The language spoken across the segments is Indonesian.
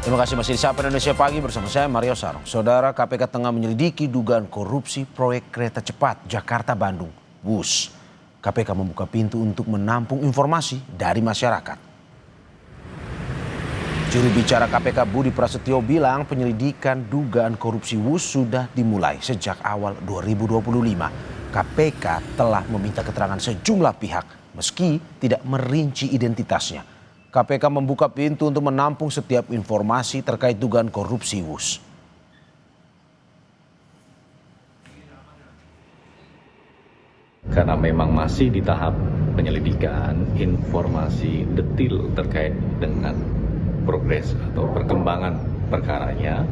Terima kasih masih di Sapa Indonesia Pagi bersama saya Mario Sarong. Saudara, KPK tengah menyelidiki dugaan korupsi proyek kereta cepat Jakarta-Bandung, WUS. KPK membuka pintu untuk menampung informasi dari masyarakat. Juru bicara KPK Budi Prasetyo bilang penyelidikan dugaan korupsi WUS sudah dimulai sejak awal 2025. KPK telah meminta keterangan sejumlah pihak meski tidak merinci identitasnya. KPK membuka pintu untuk menampung setiap informasi terkait dugaan korupsi WUS. Karena memang masih di tahap penyelidikan, informasi detail terkait dengan progres atau perkembangan perkaranya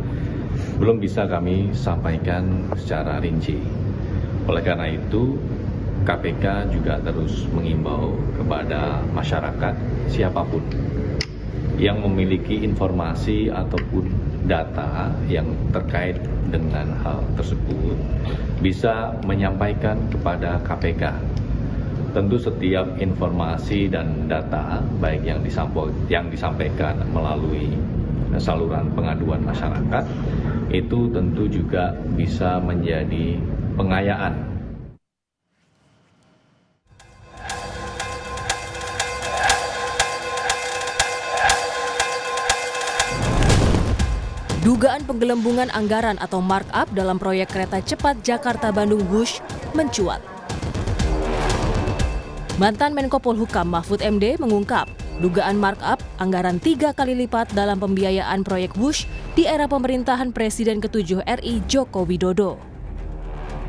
belum bisa kami sampaikan secara rinci. Oleh karena itu, KPK juga terus mengimbau kepada masyarakat siapapun yang memiliki informasi ataupun data yang terkait dengan hal tersebut bisa menyampaikan kepada KPK. Tentu setiap informasi dan data baik yang disampaikan melalui saluran pengaduan masyarakat itu tentu juga bisa menjadi pengayaan. Dugaan penggelembungan anggaran atau markup dalam proyek kereta cepat Jakarta-Bandung WUS mencuat. Mantan Menko Polhukam Mahfud MD mengungkap dugaan markup anggaran 3 kali lipat dalam pembiayaan proyek WUS di era pemerintahan Presiden ke-7 RI Joko Widodo.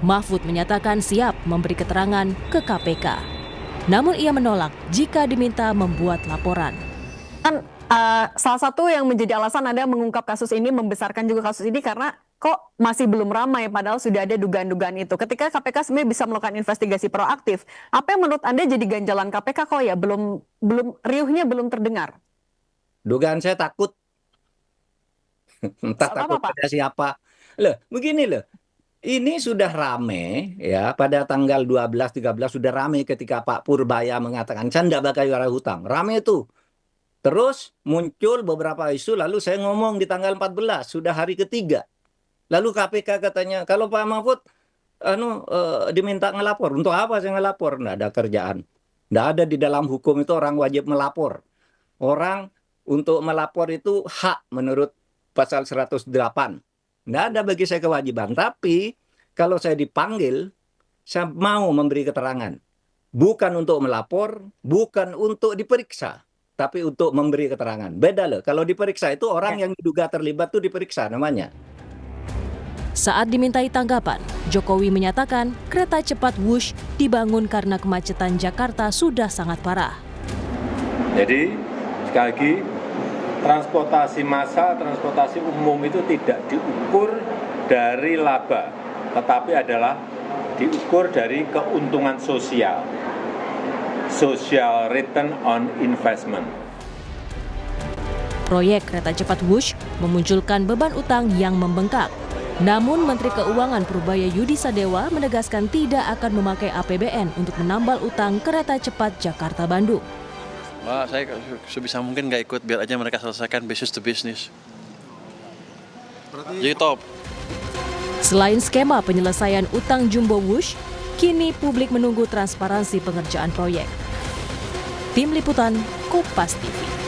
Mahfud menyatakan siap memberi keterangan ke KPK. Namun ia menolak jika diminta membuat laporan. Salah satu yang menjadi alasan Anda mengungkap kasus ini, membesarkan juga kasus ini karena kok masih belum ramai padahal sudah ada dugaan-dugaan itu. Ketika KPK sebenarnya bisa melakukan investigasi proaktif, apa yang menurut Anda jadi ganjalan KPK kok ya belum riuhnya belum terdengar? Dugaan saya takut. Entah takut pada siapa. Loh, begini loh. Ini sudah rame ya, pada tanggal 12-13 sudah rame ketika Pak Purbaya mengatakan canda bakal juara hutang. Rame itu. Terus muncul beberapa isu, lalu saya ngomong di tanggal 14, sudah hari ketiga. Lalu KPK katanya, kalau Pak Mahfud diminta ngelapor. Untuk apa saya ngelapor? Nggak ada kerjaan. Nggak ada di dalam hukum itu orang wajib melapor. Orang untuk melapor itu hak menurut pasal 108. Nggak ada bagi saya kewajiban. Tapi kalau saya dipanggil, saya mau memberi keterangan. Bukan untuk melapor, bukan untuk diperiksa, tapi untuk memberi keterangan. Beda loh, kalau diperiksa itu orang yang diduga terlibat tuh diperiksa namanya. Saat dimintai tanggapan, Jokowi menyatakan kereta cepat WUS dibangun karena kemacetan Jakarta sudah sangat parah. Jadi, sekali lagi, transportasi massal, transportasi umum itu tidak diukur dari laba, tetapi adalah diukur dari keuntungan sosial. Social return on investment. Proyek kereta cepat WUS memunculkan beban utang yang membengkak. Namun Menteri Keuangan Purbaya Yudi Sadewa menegaskan tidak akan memakai APBN untuk menambal utang kereta cepat Jakarta-Bandung. Saya sebisa mungkin nggak ikut, biar aja mereka selesaikan business to business. Jadi top. Selain skema penyelesaian utang jumbo WUS, kini publik menunggu transparansi pengerjaan proyek. Tim Liputan, Kompas TV.